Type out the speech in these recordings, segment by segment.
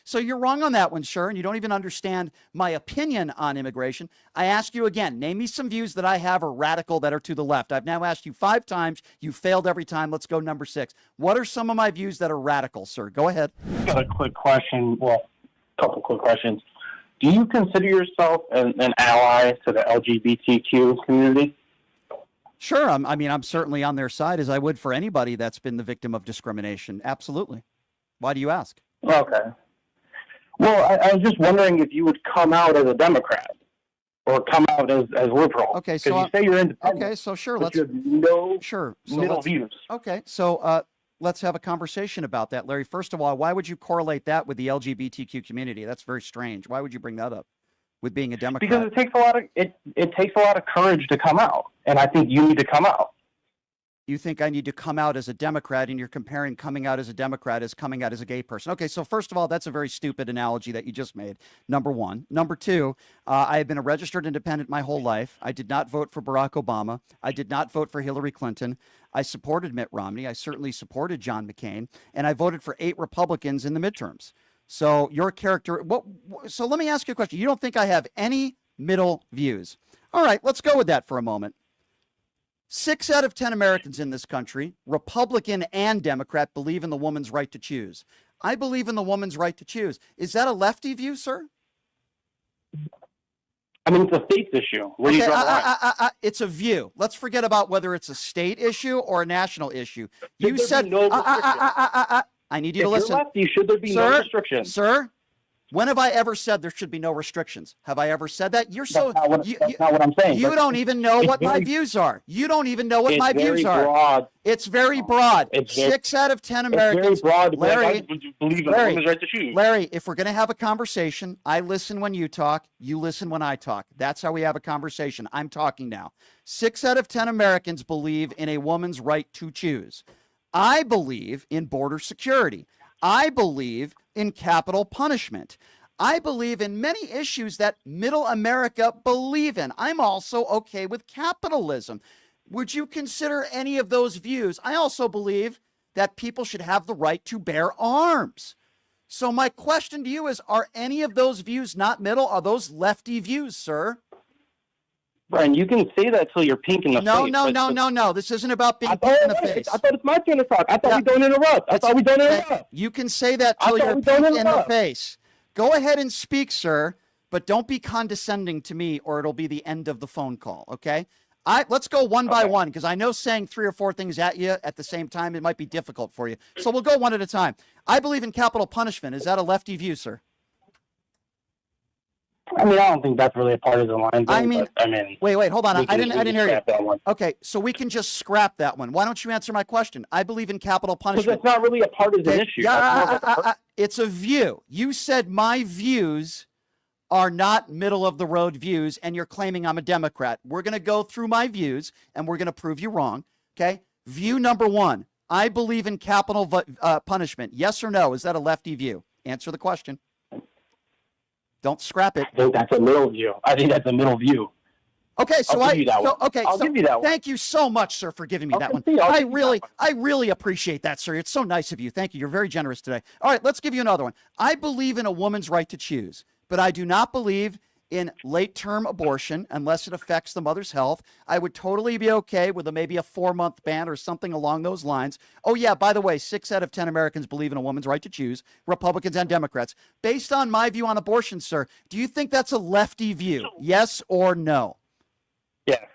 So you're wrong on that one, sir, and you don't even understand my opinion on immigration. I ask you again, name me some views that I have are radical that are to the left. I've now asked you 5 times. You failed every time. Let's go number 6. What are some of my views that are radical, sir? Go ahead. Got a quick question. Well, a couple quick questions. Do you consider yourself an ally to the LGBTQ community? Sure. I'm certainly on their side, as I would for anybody that's been the victim of discrimination. Absolutely. Why do you ask? Okay. Well, I was just wondering if you would come out as a Democrat or come out as liberal. Okay, so you say you're independent. Okay, so sure, but you have no middle views. Okay, so let's have a conversation about that, Larry. First of all, why would you correlate that with the LGBTQ community? That's very strange. Why would you bring that up with being a Democrat? Because it takes a lot of courage to come out, and I think you need to come out. You think I need to come out as a Democrat, and you're comparing coming out as a Democrat as coming out as a gay person. Okay, so first of all, that's a very stupid analogy that you just made, number one. Number two, I have been a registered independent my whole life. I did not vote for Barack Obama. I did not vote for Hillary Clinton. I supported Mitt Romney. I certainly supported John McCain. And I voted for 8 Republicans in the midterms. So your character, so let me ask you a question. You don't think I have any middle views? All right, let's go with that for a moment. 6 out of 10 Americans in this country, Republican and Democrat, believe in the woman's right to choose. I believe in the woman's right to choose. Is that a lefty view, sir? I mean, it's a faith issue. Where do you draw the line? It's a view. Let's forget about whether it's a state issue or a national issue. You said no restrictions. I need you to listen. If you're lefty, should there be no restrictions? Sir, when have I ever said there should be no restrictions? Have I ever said that? That's not what I'm saying. You don't even know what my views are. You don't even know what my views are. Broad. It's very broad. 6 out of 10 Americans. It's very broad. Larry, believe in the woman's right to choose. Larry, if we're going to have a conversation, I listen when you talk. You listen when I talk. That's how we have a conversation. I'm talking now. 6 out of 10 Americans believe in a woman's right to choose. I believe in border security. I believe in capital punishment. I believe in many issues that middle America believe in. I'm also okay with capitalism. Would you consider any of those views? I also believe that people should have the right to bear arms. So my question to you is, are any of those views not middle? Are those lefty views, sir? Brian, you can say that till you're pink in the face. No. This isn't about being pink in the face. I thought it's my turn to talk. I thought we don't interrupt. I thought we don't interrupt. You can say that till you're pink in the face. Go ahead and speak, sir, but don't be condescending to me or it'll be the end of the phone call, okay? Let's go one by one, because I know saying 3 or 4 things at you at the same time, it might be difficult for you. So we'll go one at a time. I believe in capital punishment. Is that a lefty view, sir? I mean, I don't think that's really a partisan line. Wait, hold on. I didn't hear you. That one. Okay, so we can just scrap that one. Why don't you answer my question? I believe in capital punishment. Because it's not really a partisan issue. It's a view. You said my views are not middle of the road views, and you're claiming I'm a Democrat. We're going to go through my views, and we're going to prove you wrong. Okay? View number 1. I believe in capital punishment. Yes or no? Is that a lefty view? Answer the question. Don't scrap it. I think that's a middle view. Okay, so I'll give you that one. I'll give you that one. Thank you so much, sir, for giving me that one. I really appreciate that, sir. It's so nice of you. Thank you. You're very generous today. All right, let's give you another one. I believe in a woman's right to choose, but I do not believe in late-term abortion unless it affects the mother's health. I would totally be okay with maybe a 4-month ban or something along those lines. Oh, yeah, by the way, 6 out of 10 Americans believe in a woman's right to choose, Republicans and Democrats. Based on my view on abortion, sir, do you think that's a lefty view? Yes or no? Yes.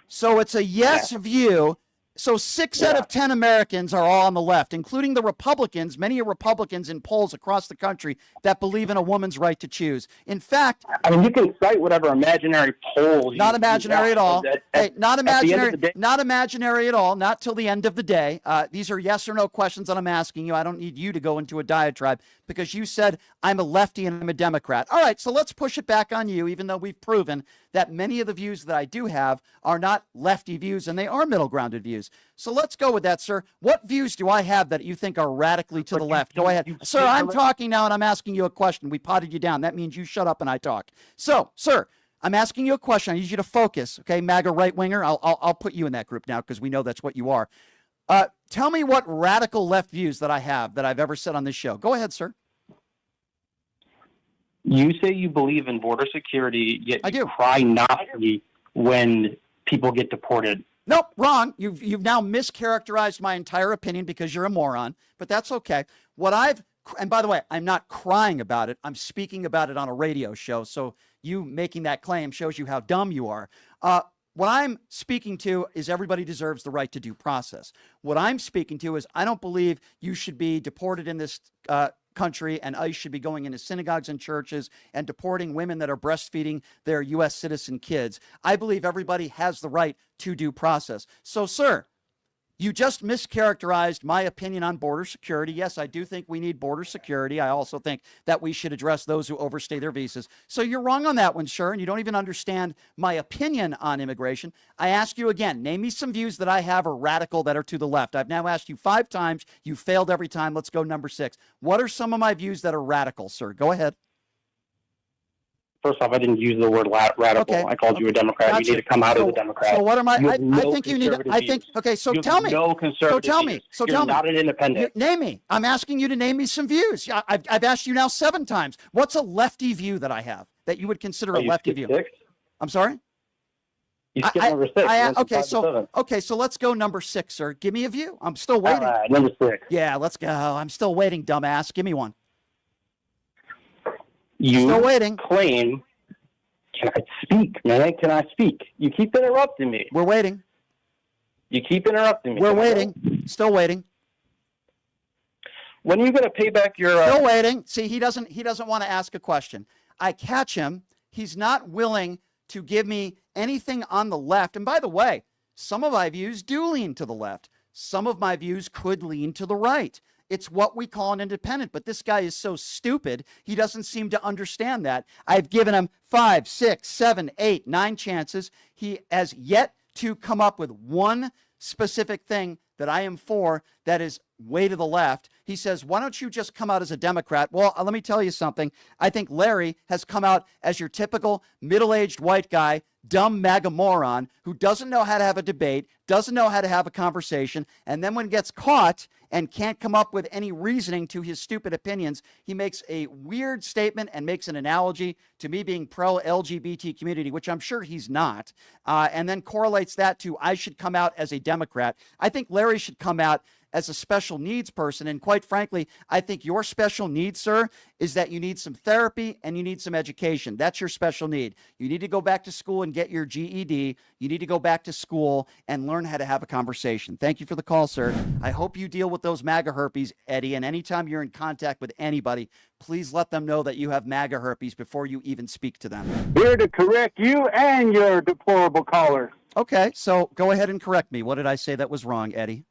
So it's a yes view. So 6 out of 10 Americans are all on the left, including the Republicans, many Republicans in polls across the country that believe in a woman's right to choose. In fact, I mean, you can cite whatever imaginary polls. Not imaginary at all. Not imaginary at all. Not till the end of the day. These are yes or no questions that I'm asking you. I don't need you to go into a diatribe because you said I'm a lefty and I'm a Democrat. All right, so let's push it back on you, even though we've proven that many of the views that I do have are not lefty views and they are middle grounded views. So let's go with that, sir. What views do I have that you think are radically to the left? Go ahead. Sir, I'm talking now and I'm asking you a question. We potted you down. That means you shut up and I talk. So, sir, I'm asking you a question. I need you to focus. Okay, MAGA right winger. I'll put you in that group now because we know that's what you are. Tell me what radical left views that I have that I've ever said on this show. Go ahead, sir. You say you believe in border security, yet I you do. cry Nazi when people get deported. Nope, wrong. You've now mischaracterized my entire opinion because you're a moron, but that's okay. And by the way, I'm not crying about it. I'm speaking about it on a radio show. So you making that claim shows you how dumb you are. What I'm speaking to is everybody deserves the right to due process. What I'm speaking to is I don't believe you should be deported in this country, and ICE should be going into synagogues and churches and deporting women that are breastfeeding their U.S. citizen kids. I believe everybody has the right to due process. So, sir, you just mischaracterized my opinion on border security. Yes, I do think we need border security. I also think that we should address those who overstay their visas. So you're wrong on that one, sir, and you don't even understand my opinion on immigration. I ask you again, name me some views that I have are radical that are to the left. I've now asked you 5 times. You failed every time. Let's go number 6. What are some of my views that are radical, sir? Go ahead. First off, I didn't use the word radical. Okay. I called you a Democrat. Gotcha. You need to come out as a Democrat. So what am I? You have I no think you need. conservative I think. views. Okay. So You tell have me. no conservative So tell me. views. So You're tell me. not an independent. Name me. I'm asking you to name me some views. I've asked you now 7 times. What's a lefty view that I have that you would consider a lefty view? 6? I'm sorry. You skipped number 6. Okay. So let's go number 6, sir. Give me a view. I'm still waiting. All right, number 6. Yeah, let's go. I'm still waiting, dumbass. Give me one. You Still waiting. claim. Can I speak, man? Can I speak? You keep interrupting me. We're waiting. You keep interrupting me. We're waiting. Still waiting. When are you going to pay back your? Still waiting. See, he doesn't want to ask a question. I catch him. He's not willing to give me anything on the left. And by the way, some of my views do lean to the left. Some of my views could lean to the right. It's what we call an independent, but this guy is so stupid, he doesn't seem to understand that. I've given him 5, 6, 7, 8, 9 chances. He has yet to come up with one specific thing that I am for that is way to the left. He says, why don't you just come out as a Democrat? Well, let me tell you something. I think Larry has come out as your typical middle-aged white guy, dumb MAGA moron who doesn't know how to have a debate, doesn't know how to have a conversation, and then when gets caught and can't come up with any reasoning to his stupid opinions, he makes a weird statement and makes an analogy to me being pro-LGBT community, which I'm sure he's not, and then correlates that to I should come out as a Democrat. I think Larry should come out as a special needs person. And quite frankly, I think your special need, sir, is that you need some therapy and you need some education. That's your special need. You need to go back to school and get your GED. You need to go back to school and learn how to have a conversation. Thank you for the call, sir. I hope you deal with those MAGA herpes, Eddie. And anytime you're in contact with anybody, please let them know that you have MAGA herpes before you even speak to them. Here to correct you and your deplorable caller. Okay, so go ahead and correct me. What did I say that was wrong, Eddie?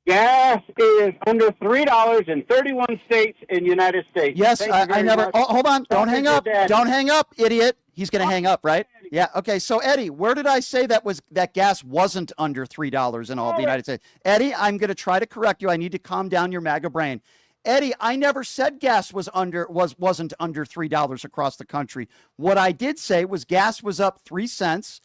Gas is under $3 in 31 states in the United States. Yes, Thank you I very never. much. Oh, hold on. Don't hang up. Dad. Don't hang up, idiot. He's going to hang up, right? Yeah. Okay. So, Eddie, where did I say that gas wasn't under $3 in all of the United States? Eddie, I'm going to try to correct you. I need to calm down your MAGA brain. Eddie, I never said gas wasn't under $3 across the country. What I did say was gas was up 3 cents.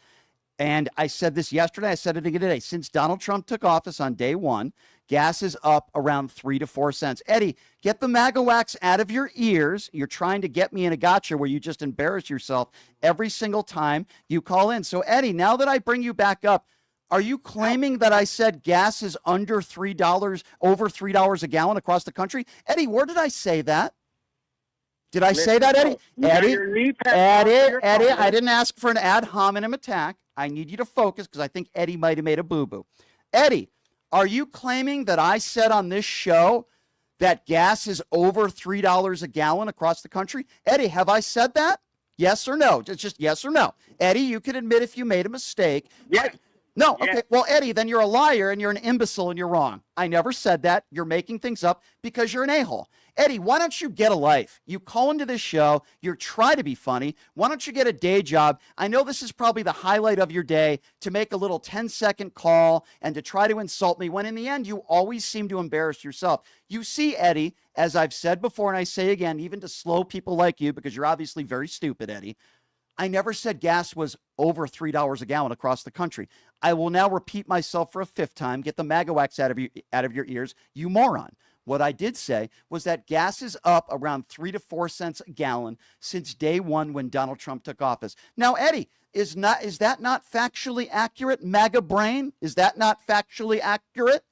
And I said this yesterday. I said it again today. Since Donald Trump took office on day 1, gas is up around 3 to 4 cents. Eddie, get the MAGA wax out of your ears. You're trying to get me in a gotcha where you just embarrass yourself every single time you call in. So, Eddie, now that I bring you back up, are you claiming that I said gas is under $3, over $3 a gallon across the country? Eddie, where did I say that? Did I say that, Eddie? Eddie, I didn't ask for an ad hominem attack. I need you to focus because I think Eddie might have made a boo-boo. Eddie, are you claiming that I said on this show that gas is over $3 a gallon across the country? Eddie, have I said that? Yes or no? It's just yes or no. Eddie, you can admit if you made a mistake. Yes. No, okay. Well, Eddie, then you're a liar and you're an imbecile and you're wrong. I never said that. You're making things up because you're an a-hole. Eddie, why don't you get a life? You call into this show. You try to be funny. Why don't you get a day job? I know this is probably the highlight of your day to make a little 10-second call and to try to insult me when in the end you always seem to embarrass yourself. You see, Eddie, as I've said before and I say again, even to slow people like you, because you're obviously very stupid, Eddie, I never said gas was over $3 a gallon across the country. I will now repeat myself for a 5th time. Get the MAGA wax out of your ears, you moron. What I did say was that gas is up around 3 to 4 cents a gallon since day one when Donald Trump took office. Now, Eddie, is that not factually accurate? MAGA brain, is that not factually accurate?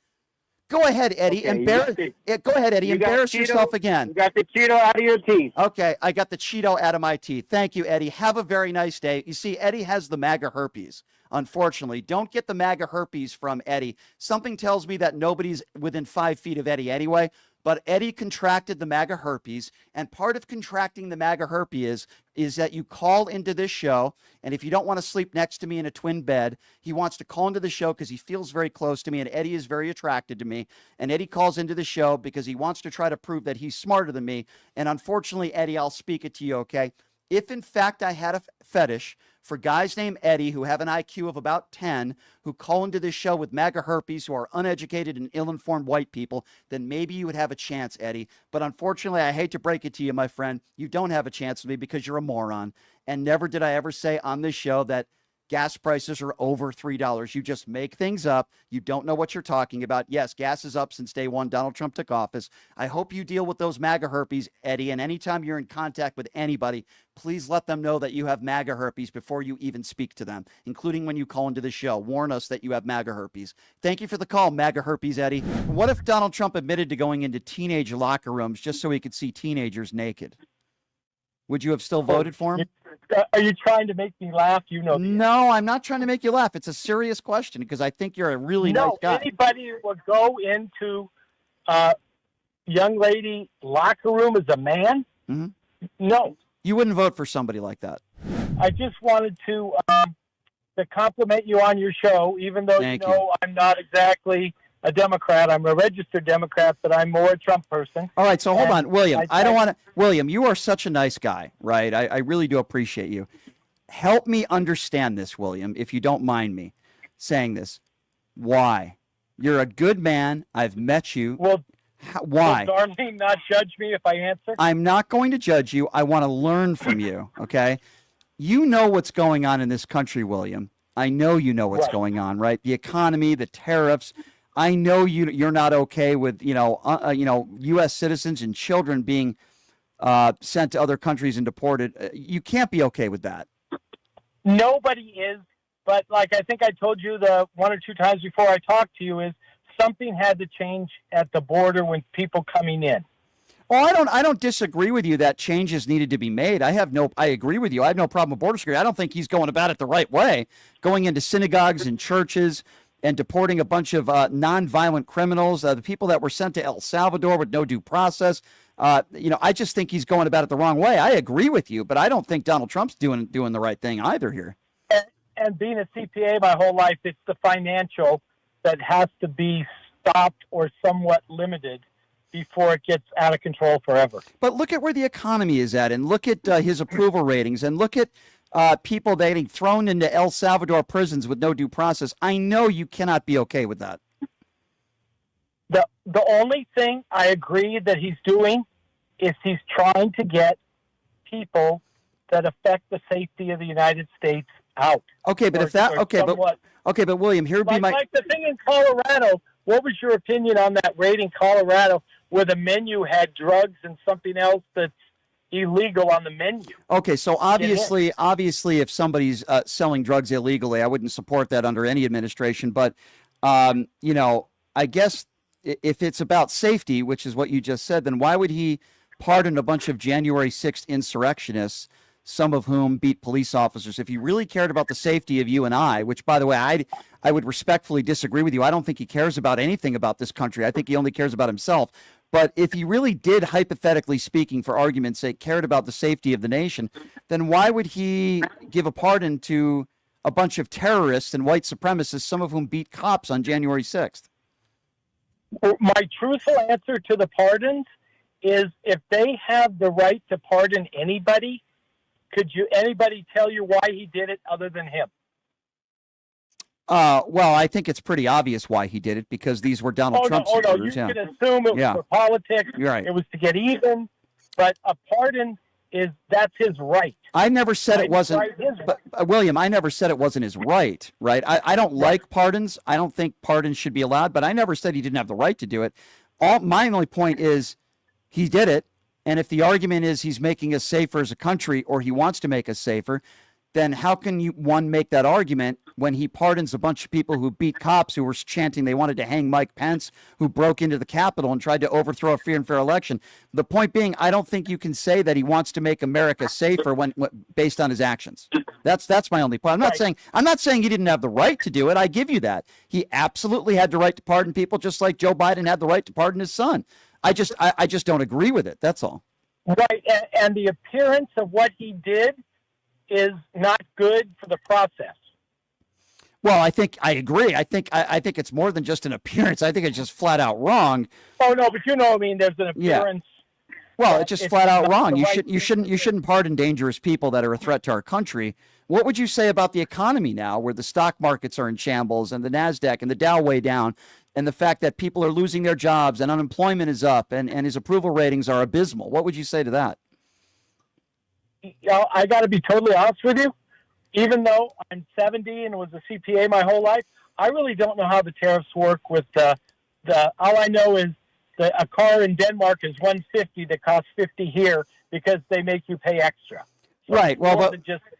Go ahead, Eddie. Okay, Go ahead, Eddie. you got Embarrass Cheeto- yourself again. You got the Cheeto out of your teeth. Okay, I got the Cheeto out of my teeth. Thank you, Eddie. Have a very nice day. You see, Eddie has the MAGA herpes. Unfortunately, don't get the MAGA herpes from Eddie. Something tells me that nobody's within 5 feet of Eddie anyway. But Eddie contracted the MAGA herpes, and part of contracting the MAGA herpes is that you call into this show, and if you don't want to sleep next to me in a twin bed, he wants to call into the show because he feels very close to me, and Eddie is very attracted to me. And Eddie calls into the show because he wants to try to prove that he's smarter than me. And unfortunately, Eddie, I'll speak it to you, okay? If in fact I had a fetish for guys named Eddie who have an IQ of about 10, who call into this show with MAGA herpes, who are uneducated and ill-informed white people, then maybe you would have a chance, Eddie. But unfortunately, I hate to break it to you, my friend, you don't have a chance with me because you're a moron. And never did I ever say on this show that gas prices are over $3. You just make things up. You don't know what you're talking about. Yes, gas is up since day one Donald Trump took office. I hope you deal with those MAGA herpes, Eddie. And anytime you're in contact with anybody, please let them know that you have MAGA herpes before you even speak to them, including when you call into the show. Warn us that you have MAGA herpes. Thank you for the call, MAGA herpes, Eddie. What if Donald Trump admitted to going into teenage locker rooms just so he could see teenagers naked? Would you have still voted for him? Are you trying to make me laugh? You know. No, I'm not trying to make you laugh. It's a serious question because I think you're a really nice guy. Anybody would go into young lady locker room as a man? Mm-hmm. No. You wouldn't vote for somebody like that. I just wanted to compliment you on your show, even though Thank you know I'm not exactly a Democrat. I'm a registered Democrat, but I'm more a Trump person. All right, so hold on, William. I don't want to. William, you are such a nice guy, right? I really do appreciate you. Help me understand this, William, if you don't mind me saying this. Why? You're a good man. I've met you. Well, why? Will Darlene not judge me if I answer? I'm not going to judge you. I want to learn from you, okay? You know what's going on in this country, William. I know you know what's going on, right? The economy, the tariffs. I know you're not okay with U.S. citizens and children being sent to other countries and deported. You can't be okay with that. Nobody is, but like I think I told you the one or two times before I talked to you, is something had to change at the border when people coming in. Well, I don't disagree with you that changes needed to be made. I agree with you. I have no problem with border security. I don't think he's going about it the right way, going into synagogues and churches and deporting a bunch of nonviolent criminals, the people that were sent to El Salvador with no due process. I just think he's going about it the wrong way. I agree with you, but I don't think Donald Trump's doing the right thing either here. And being a CPA my whole life, it's the financial that has to be stopped or somewhat limited before it gets out of control forever. But look at where the economy is at, and look at his approval ratings, and look at people getting thrown into El Salvador prisons with no due process. I know you cannot be okay with that. The only thing I agree that he's doing is he's trying to get people that affect the safety of the United States out. Okay, but but William, here would be my like the thing in Colorado. What was your opinion on that raid in Colorado where the menu had drugs and something else that's illegal on the menu? Okay, so obviously, if somebody's selling drugs illegally, I wouldn't support that under any administration. But I guess if it's about safety, which is what you just said, then why would he pardon a bunch of January 6th insurrectionists, some of whom beat police officers? If he really cared about the safety of you and I, which, by the way, I would respectfully disagree with you. I don't think he cares about anything about this country. I think he only cares about himself. But if he really did, hypothetically speaking, for argument's sake, cared about the safety of the nation, then why would he give a pardon to a bunch of terrorists and white supremacists, some of whom beat cops on January 6th? My truthful answer to the pardons is if they have the right to pardon anybody, could anybody tell you why he did it other than him? Well, I think it's pretty obvious why he did it, because these were Donald Trump supporters. You can assume it was for politics. You're right. It was to get even, but a pardon that's his right. I never said it wasn't, but William, I never said it wasn't his right, right? I don't like pardons. I don't think pardons should be allowed, but I never said he didn't have the right to do it. My only point is he did it. And if the argument is he's making us safer as a country or he wants to make us safer, then how can one make that argument when he pardons a bunch of people who beat cops who were chanting they wanted to hang Mike Pence, who broke into the Capitol and tried to overthrow a free and fair election? The point being, I don't think you can say that he wants to make America safer when based on his actions. That's my only point. I'm not saying he didn't have the right to do it. I give you that. He absolutely had the right to pardon people, just like Joe Biden had the right to pardon his son. I just don't agree with it. That's all. Right, and the appearance of what he did is not good for the process. Well, I agree. I think it's more than just an appearance. I think it's just flat out wrong. Oh no, but you know, I mean, there's an appearance. Yeah. Well, it's just flat out wrong. You shouldn't pardon dangerous people that are a threat to our country. What would you say about the economy now, where the stock markets are in shambles and the NASDAQ and the Dow way down, and the fact that people are losing their jobs and unemployment is up and his approval ratings are abysmal? What would you say to that? I got to be totally honest with you. Even though I'm 70 and was a CPA my whole life, I really don't know how the tariffs work. With all I know is a car in Denmark is $150 that costs $50 here because they make you pay extra. So right. Well,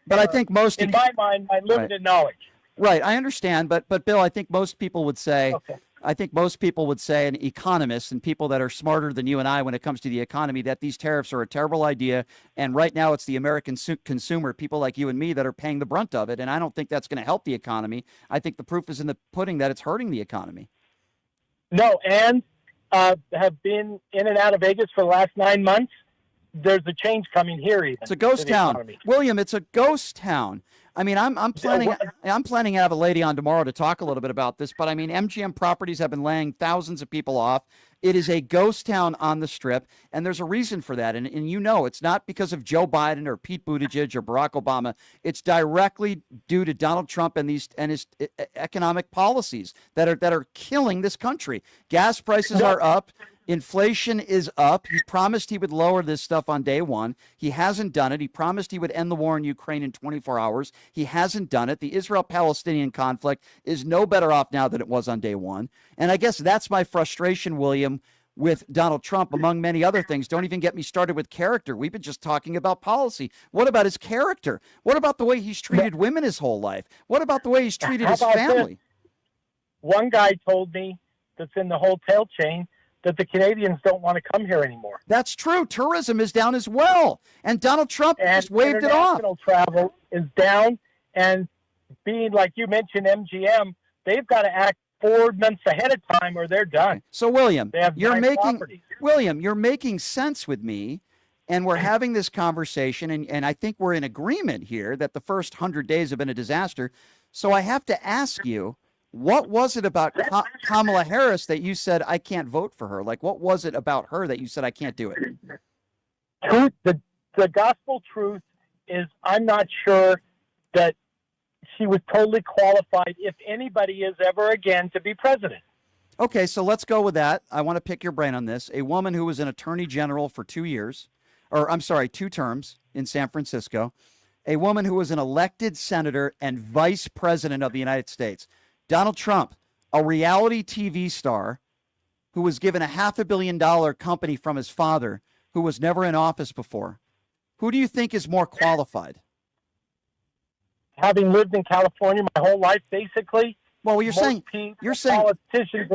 but I think most in my mind, my limited knowledge. Right. I understand, but Bill, I think most people would say. Okay. I think most people would say, and economists and people that are smarter than you and I when it comes to the economy, that these tariffs are a terrible idea. And right now it's the American consumer, people like you and me, that are paying the brunt of it. And I don't think that's going to help the economy. I think the proof is in the pudding that it's hurting the economy. No, and have been in and out of Vegas for the last 9 months. There's a change coming here. Even it's a ghost town, William. It's a ghost town. I mean, I'm planning to have a lady on tomorrow to talk a little bit about this, but I mean, MGM properties have been laying thousands of people off. It is a ghost town on the Strip, and there's a reason for that. And it's not because of Joe Biden or Pete Buttigieg or Barack Obama. It's directly due to Donald Trump and his economic policies that are killing this country. Gas prices are up. Inflation is up. He promised he would lower this stuff on day one. He hasn't done it. He promised he would end the war in Ukraine in 24 hours. He hasn't done it. The Israel-Palestinian conflict is no better off now than it was on day one. And I guess that's my frustration, William, with Donald Trump, among many other things. Don't even get me started with character. We've been just talking about policy. What about his character? What about the way he's treated women his whole life? What about the way he's treated his family? One guy told me that's in the hotel chain that the Canadians don't want to come here anymore. That's true. Tourism is down as well. And Donald Trump just waved it off. International travel is down. And being, like you mentioned, MGM, they've got to act 4 months ahead of time or they're done. So, William, you're making making sense with me. And we're having this conversation. And I think we're in agreement here that the first 100 days have been a disaster. So I have to ask you, what was it about Kamala Harris that you said, I can't vote for her? Like, what was it about her that you said, I can't do it? The gospel truth is I'm not sure that she was totally qualified, if anybody is ever again, to be president. Okay, so let's go with that. I want to pick your brain on this. A woman who was an attorney general for 2 terms in San Francisco. A woman who was an elected senator and vice president of the United States. Donald Trump, a reality TV star who was given a $500 million company from his father, who was never in office before. Who do you think is more qualified? Having lived in California my whole life, basically. Well, you're saying politicians.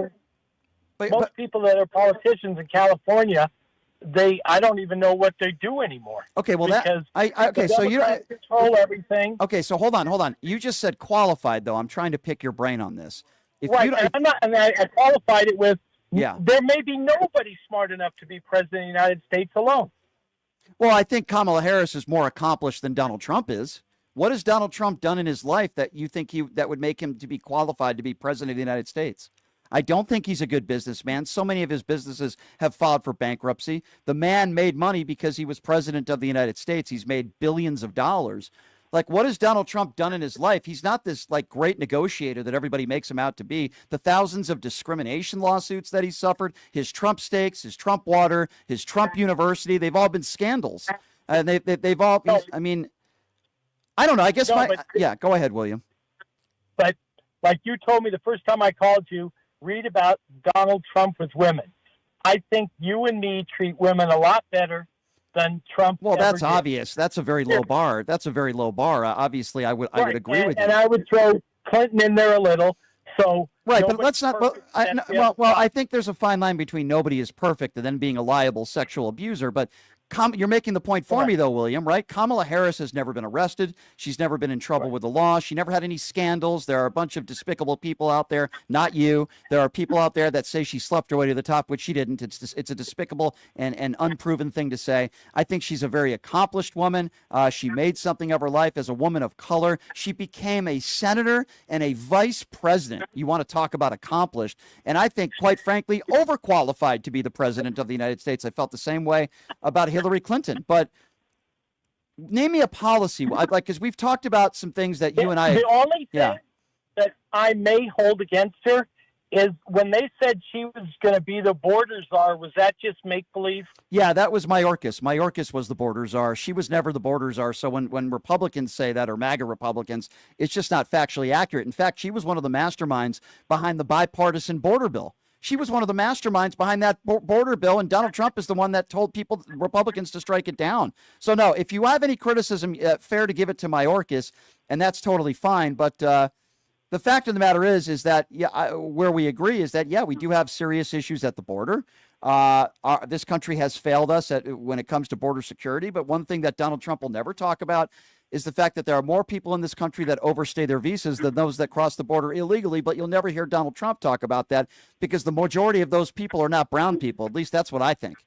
Most people that are politicians in California, I don't even know what they do anymore. Okay, well so you control everything. Okay, so hold on. You just said qualified, though. I'm trying to pick your brain on this. I qualified it with. Yeah. There may be nobody smart enough to be president of the United States alone. Well, I think Kamala Harris is more accomplished than Donald Trump is. What has Donald Trump done in his life that you think that would make him to be qualified to be president of the United States? I don't think he's a good businessman. So many of his businesses have filed for bankruptcy. The man made money because he was president of the United States. He's made billions of dollars. Like, what has Donald Trump done in his life? He's not this great negotiator that everybody makes him out to be. The thousands of discrimination lawsuits that he suffered, his Trump steaks, his Trump water, his Trump University, they've all been scandals. And they've all, I mean, I don't know. I guess go ahead, William. But like you told me the first time I called you, read about Donald Trump with women. I think you and me treat women a lot better than Trump. Well, ever that's did. obvious. That's a very low bar. That's a very low bar. Obviously, I would agree with you. And I would throw Clinton in there a little. So Right, but nobody's let's not. perfect except the other I side. think there's a fine line between nobody is perfect and then being a liable sexual abuser. But you're making the point for me, though, William. Right? Kamala Harris has never been arrested. She's never been in trouble with the law. She never had any scandals. There are a bunch of despicable people out there. Not you. There are people out there that say she slept her way to the top, which she didn't. It's a despicable and unproven thing to say. I think she's a very accomplished woman. She made something of her life as a woman of color. She became a senator and a vice president. You want to talk about accomplished? And I think, quite frankly, overqualified to be the president of the United States. I felt the same way about Hillary Clinton. But name me a policy, because we've talked about some things that you and I. The only thing that I may hold against her is when they said she was going to be the border czar. Was that just make believe? Yeah, that was Mayorkas. Mayorkas was the border czar. She was never the border czar. So when Republicans say that, or MAGA Republicans, it's just not factually accurate. In fact, she was one of the masterminds behind the bipartisan border bill. She was one of the masterminds behind that border bill, and Donald Trump is the one that told Republicans to strike it down. So, no, if you have any criticism, fair to give it to Mayorkas, and that's totally fine. But the fact of the matter is that, where we agree is that, we do have serious issues at the border. This country has failed us when it comes to border security. But one thing that Donald Trump will never talk about is the fact that there are more people in this country that overstay their visas than those that cross the border illegally. But you'll never hear Donald Trump talk about that because the majority of those people are not brown people. At least that's what I think.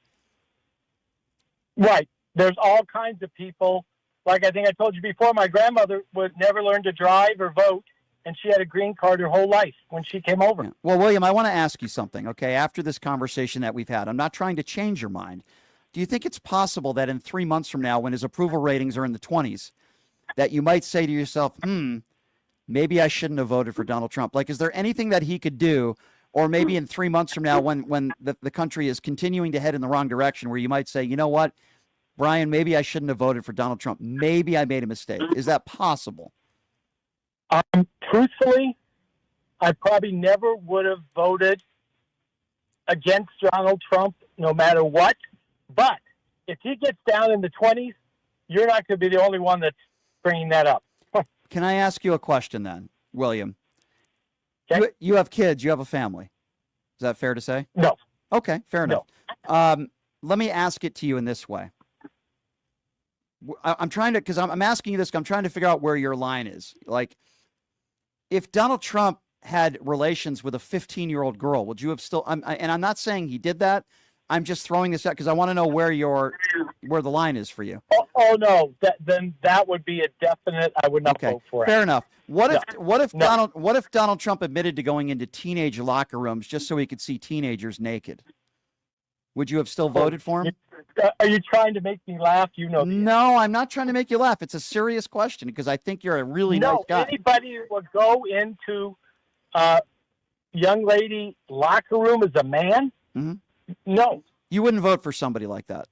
Right. There's all kinds of people. Like I think I told you before, my grandmother would never learn to drive or vote, and she had a green card her whole life when she came over. Yeah. Well, William, I want to ask you something, okay? After this conversation that we've had, I'm not trying to change your mind. Do you think it's possible that in 3 months from now, when his approval ratings are in the 20s, that you might say to yourself, maybe I shouldn't have voted for Donald Trump? Like, is there anything that he could do, or maybe in 3 months from now when the country is continuing to head in the wrong direction, where you might say, you know what, Brian, maybe I shouldn't have voted for Donald Trump. Maybe I made a mistake. Is that possible? Truthfully, I probably never would have voted against Donald Trump no matter what. But if he gets down in the 20s, you're not going to be the only one that's bringing that up. Can I ask you a question then, William? Okay. You have kids. You have a family. Is that fair to say? No. Okay, fair enough. Let me ask it to you in this way. I'm trying to, because I'm asking you this, I'm trying to figure out where your line is. Like, if Donald Trump had relations with a 15-year-old girl, would you have still, and I'm not saying he did that. I'm just throwing this out because I want to know where the line is for you. Oh no, then that would be a definite. I would not vote for it. Fair enough. What if Donald Trump admitted to going into teenage locker rooms just so he could see teenagers naked? Would you have still voted for him? Are you trying to make me laugh? No, I'm not trying to make you laugh. It's a serious question because I think you're a really nice guy. Anybody who would go into young lady locker room as a man? Mm-hmm. No. You wouldn't vote for somebody like that?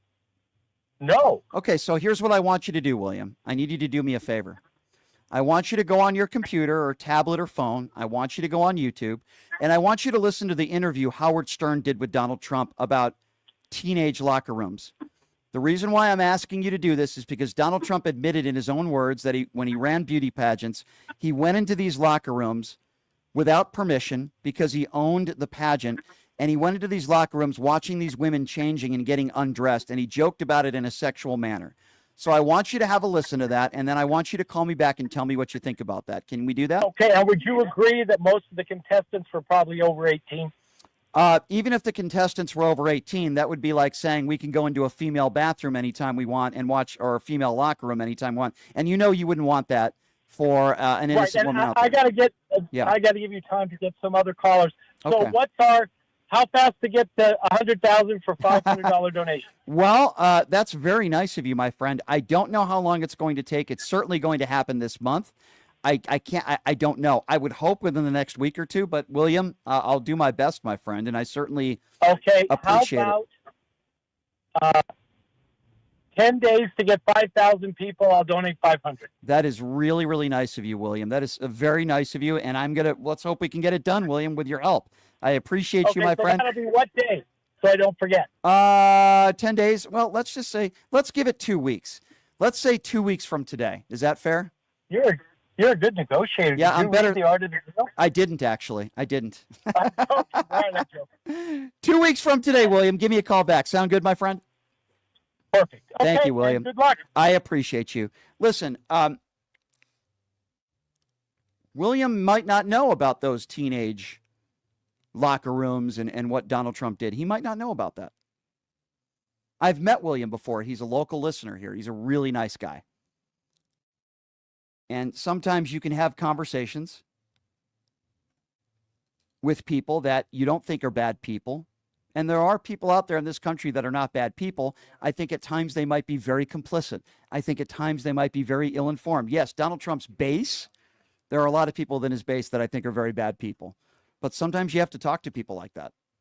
No. Okay, so here's what I want you to do, William. I need you to do me a favor. I want you to go on your computer or tablet or phone. I want you to go on YouTube, and I want you to listen to the interview Howard Stern did with Donald Trump about teenage locker rooms. The reason why I'm asking you to do this is because Donald Trump admitted in his own words that when he ran beauty pageants, he went into these locker rooms without permission because he owned the pageant. And he went into these locker rooms watching these women changing and getting undressed, and he joked about it in a sexual manner. So I want you to have a listen to that, and then I want you to call me back and tell me what you think about that. Can we do that? Okay, and would you agree that most of the contestants were probably over 18? Even if the contestants were over 18, that would be like saying we can go into a female bathroom anytime we want and watch, or a female locker room anytime we want. And you know you wouldn't want that for an innocent woman out there. I got to give you time to get some other callers. So Okay. How fast to get the $100,000 for $500 donation? Well, that's very nice of you, my friend. I don't know how long it's going to take. It's certainly going to happen this month. I don't know. I would hope within the next week or two, but William, I'll do my best, my friend, and I certainly appreciate how about 10 days to get 5,000 people? I'll donate 500. That is really, really nice of you, William. That is very nice of you, and let's hope we can get it done, William, with your help. I appreciate you, my friend. That'll be what day? so I don't forget? 10 days. Well, let's just say, let's give it 2 weeks. Let's say 2 weeks from today. Is that fair? You're a good negotiator. Yeah, Did you I'm better. read The Art of the Deal? I didn't actually. I didn't. All right, that's joke. 2 weeks from today, William. Give me a call back. Sound good, my friend? Perfect. Thank Okay, you, William. and good luck. I appreciate you. Listen, William might not know about those teenage locker rooms and what Donald Trump did. He might not know about that. I've met William before. He's a local listener here. He's a really nice guy. And sometimes you can have conversations with people that you don't think are bad people. And there are people out there in this country that are not bad people. I think at times they might be very complicit. I think at times they might be very ill-informed. Yes, Donald Trump's base, there are a lot of people within his base that I think are very bad people. But sometimes you have to talk to people like that.